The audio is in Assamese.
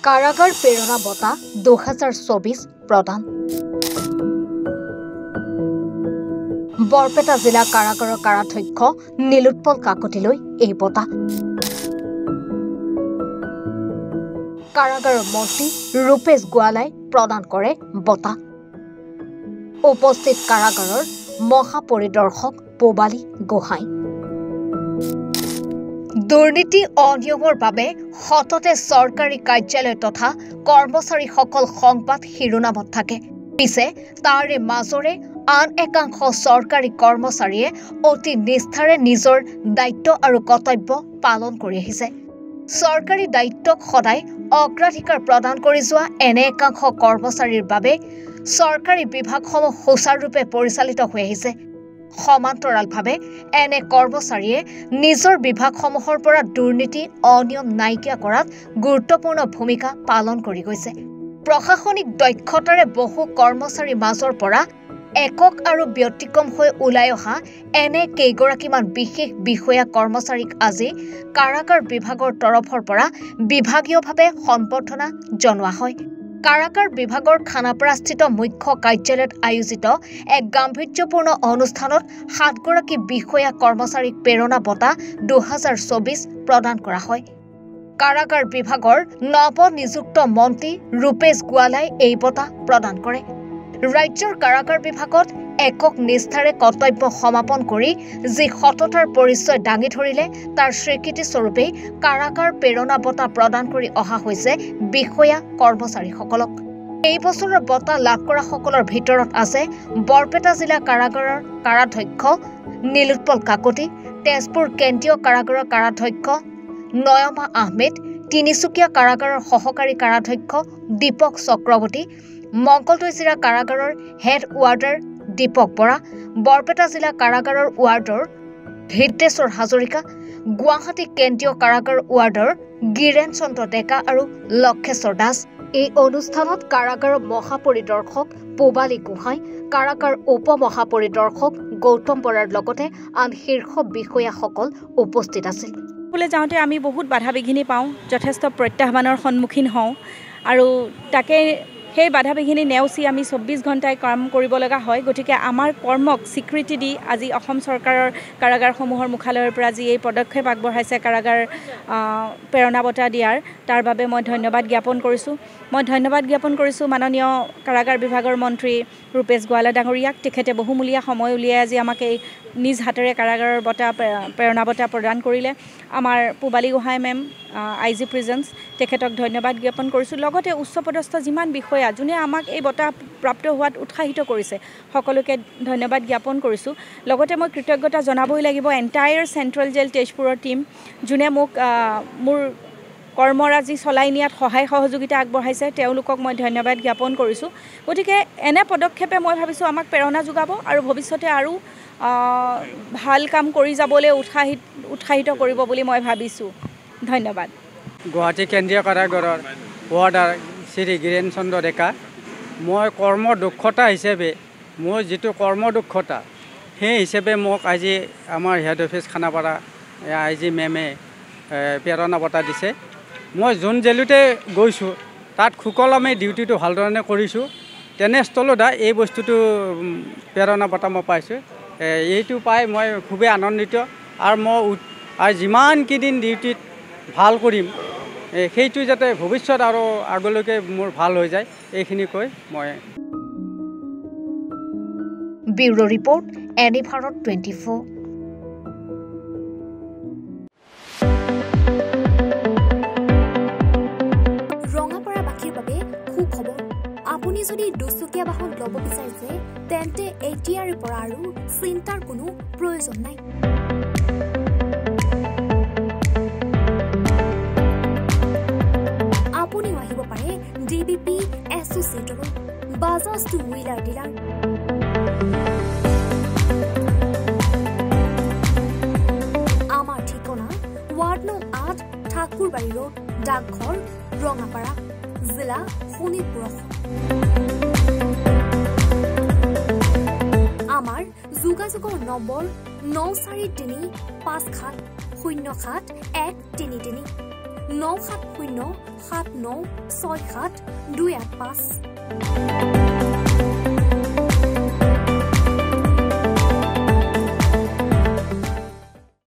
কাৰাগাৰ প্ৰেৰণা বঁটা 2024 প্ৰদান। বৰপেটা জিলা কাৰাগাৰৰ কাৰাধ্যক্ষ নীলোৎপল কাকতিলৈ এই বঁটা। কাৰাগাৰৰ মন্ত্ৰী ৰূপেশ গোৱালাই প্ৰদান কৰে বঁটা। উপস্থিত কাৰাগাৰৰ মহাপৰিদৰ্শক পূবালী গোহাঁই। দুৰ্নীতি অনিয়মৰ বাবে সততে চৰকাৰী কাৰ্যালয় তথা কৰ্মচাৰীসকল সংবাদ শিৰোনামত থাকে। পিছে তাৰে মাজৰে আন একাংশ চৰকাৰী কৰ্মচাৰীয়ে অতি নিষ্ঠাৰে নিজৰ দায়িত্ব আৰু কৰ্তব্য পালন কৰি আহিছে। চৰকাৰী দায়িত্বক সদায় অগ্ৰাধিকাৰ প্ৰদান কৰি যোৱা এনে একাংশ কৰ্মচাৰীৰ বাবে চৰকাৰী বিভাগসমূহ সুচাৰুৰূপে পৰিচালিত হৈ আহিছে। সমান্তৰালভাৱে এনে কৰ্মচাৰীয়ে নিজৰ বিভাগসমূহৰ পৰা দুৰ্নীতি অনিয়ম নাইকিয়া কৰাত গুৰুত্বপূৰ্ণ ভূমিকা পালন কৰি গৈছে। প্ৰশাসনিক দক্ষতাৰে বহু কৰ্মচাৰীৰ মাজৰ পৰা একক আৰু ব্যতিক্ৰম হৈ ওলাই অহা এনে কেইগৰাকীমান বিশেষ বিষয়া কৰ্মচাৰীক আজি কাৰাগাৰ বিভাগৰ তৰফৰ পৰা বিভাগীয়ভাৱে সম্বৰ্ধনা জনোৱা হয়। কাৰাগাৰ বিভাগৰ খানাপাৰাস্থিত মুখ্য কাৰ্যালয়ত আয়োজিত এক গাম্ভীৰ্যপূৰ্ণ অনুষ্ঠানত 7 গৰাকী বিষয়া কৰ্মচাৰীক প্ৰেৰণা বঁটা 2024 প্ৰদান কৰা হয়। কাৰাগাৰ বিভাগৰ নৱনিযুক্ত মন্ত্ৰী ৰূপেশ গোৱালাই এই বঁটা প্ৰদান কৰে। ৰাজ্যৰ কাৰাগাৰ বিভাগত একক নিষ্ঠাৰে কৰ্তব্য সমাপন কৰি যি সততাৰ পৰিচয় দাঙি ধৰিলে তাৰ স্বীকৃতিস্বৰূপেই কাৰাগাৰ প্ৰেৰণা বঁটা প্ৰদান কৰি অহা হৈছে বিষয়া কৰ্মচাৰীসকলক। এই বছৰৰ বঁটা লাভ কৰাসকলৰ ভিতৰত আছে বৰপেটা জিলা কাৰাগাৰৰ কাৰাধ্যক্ষ নীলোৎপল কাকতি, তেজপুৰ কেন্দ্ৰীয় কাৰাগাৰৰ কাৰাধ্যক্ষ নয়মা আহমেদ, তিনিচুকীয়া কাৰাগাৰৰ সহকাৰী কাৰাধ্যক্ষ দীপক চক্ৰৱৰ্তী, মংগলদৈ জিলা কাৰাগাৰৰ হেড ৱাৰ্ডাৰ দীপক বৰা, বৰপেটা জিলা কাৰাগাৰৰ ৱাৰ্ডৰ হৃদ্ৰেশ্বৰ হাজৰিকা, গুৱাহাটী কেন্দ্ৰীয় কাৰাগাৰৰ ৱাৰ্ডৰ গিৰেন চন্দ্ৰ ডেকা আৰু লক্ষেশ্বৰ দাস। এই অনুষ্ঠানত কাৰাগাৰৰ মহাপৰিদৰ্শক পূবালী গোহাঁই, কাৰাগাৰ উপ মহাপৰিদৰ্শক গৌতম বৰাৰ লগতে আন শীৰ্ষ বিষয়াসকল উপস্থিত আছিল। যাওঁতে আমি বহুত বাধা বিঘিনি পাওঁ, যথেষ্ট প্ৰত্যাহ্বানৰ সন্মুখীন হওঁ আৰু তাকে সেই বাধা বিঘিনি নেওচি আমি 24 ঘণ্টাই কাম কৰিব লগা হয়। গতিকে আমাৰ কৰ্মক স্বীকৃতি দি আজি অসম চৰকাৰৰ কাৰাগাৰসমূহৰ মুখালয়ৰ পৰা যি এই পদক্ষেপ আগবঢ়াইছে কাৰাগাৰ প্ৰেৰণা বঁটা দিয়াৰ, তাৰ বাবে মই ধন্যবাদ জ্ঞাপন কৰিছোঁ। মই ধন্যবাদ জ্ঞাপন কৰিছোঁ মাননীয় কাৰাগাৰ বিভাগৰ মন্ত্ৰী ৰূপেশ গোৱালা ডাঙৰীয়াক। তেখেতে বহুমূলীয়া সময় উলিয়াই আজি আমাক এই নিজ হাতেৰে কাৰাগাৰৰ বঁটা প্ৰেৰণা বঁটা প্ৰদান কৰিলে। আমাৰ পূবালী গোহাঁই মেম, IG প্ৰিজেন্স, তেখেতক ধন্যবাদ জ্ঞাপন কৰিছোঁ। লগতে উচ্চপদস্থ যিমান বিষয়া যোনে আমাক এই বঁটা প্ৰাপ্ত হোৱাত উৎসাহিত কৰিছে সকলোকে ধন্যবাদ জ্ঞাপন কৰিছোঁ। লগতে মই কৃতজ্ঞতা জনাবই লাগিব এণ্টায়াৰ চেণ্ট্ৰেল জেল তেজপুৰৰ টীম, যোনে মোক মোৰ কৰ্মৰাজি চলাই নিয়াত সহায় সহযোগিতা আগবঢ়াইছে, তেওঁলোকক মই ধন্যবাদ জ্ঞাপন কৰিছোঁ। গতিকে এনে পদক্ষেপে মই ভাবিছোঁ আমাক প্ৰেৰণা যোগাব আৰু ভৱিষ্যতে আৰু ভাল কাম কৰি যাবলৈ উৎসাহিত কৰিব বুলি মই ভাবিছোঁ। ধন্যবাদ। গুৱাহাটী কেন্দ্ৰীয় কাৰাগাৰৰ ৱাৰ্ডাৰ শ্ৰী গিৰেন চন্দ্ৰ ডেকা। মই কৰ্মদক্ষতা হিচাপে মোৰ যিটো কৰ্মদক্ষতা সেই হিচাপে মোক আজি আমাৰ হেড অফিচ খানাপাৰা IG মেমে প্ৰেৰণা বঁটা দিছে। মই যোন জেলতে গৈছোঁ তাত সুকলমে ডিউটিটো ভালধৰণে কৰিছোঁ। তেনেস্থলত এই বস্তুটো প্ৰেৰণা বঁটা মই পাইছোঁ। এইটো পাই মই খুবেই আনন্দিত আৰু মই যিমানকেইদিন ডিউটিত ভাল কৰিম সেইটো যাতে ভৱিষ্যত আৰু আগলৈকে মোৰ ভাল হৈ যায়, এইখিনি কৈ মই। Bureau report, any Bharat 24। ৰঙাপাৰাবাসীৰ বাবে সুখবৰ। আপুনি যদি দুচকীয়া বাহন ল'ব বিচাৰিছে তেন্তে এতিয়াৰে পৰা আৰু চিন্তাৰ কোনো প্ৰয়োজন নাই। আপুনিও আহিব পাৰে DBP এছ'চিয়েটৰ বাজাজ টু হুইলাৰ ডিলাৰ। আমাৰ ঠিকনা ৱাৰ্ড নং 8, ঠাকুৰবাৰী ৰোড, ডাকঘৰ, ৰঙাপাৰা, জিলা শোণিতপুৰ। আমাৰ যোগাযোগৰ নম্বৰ 9435707133। 9707967 285।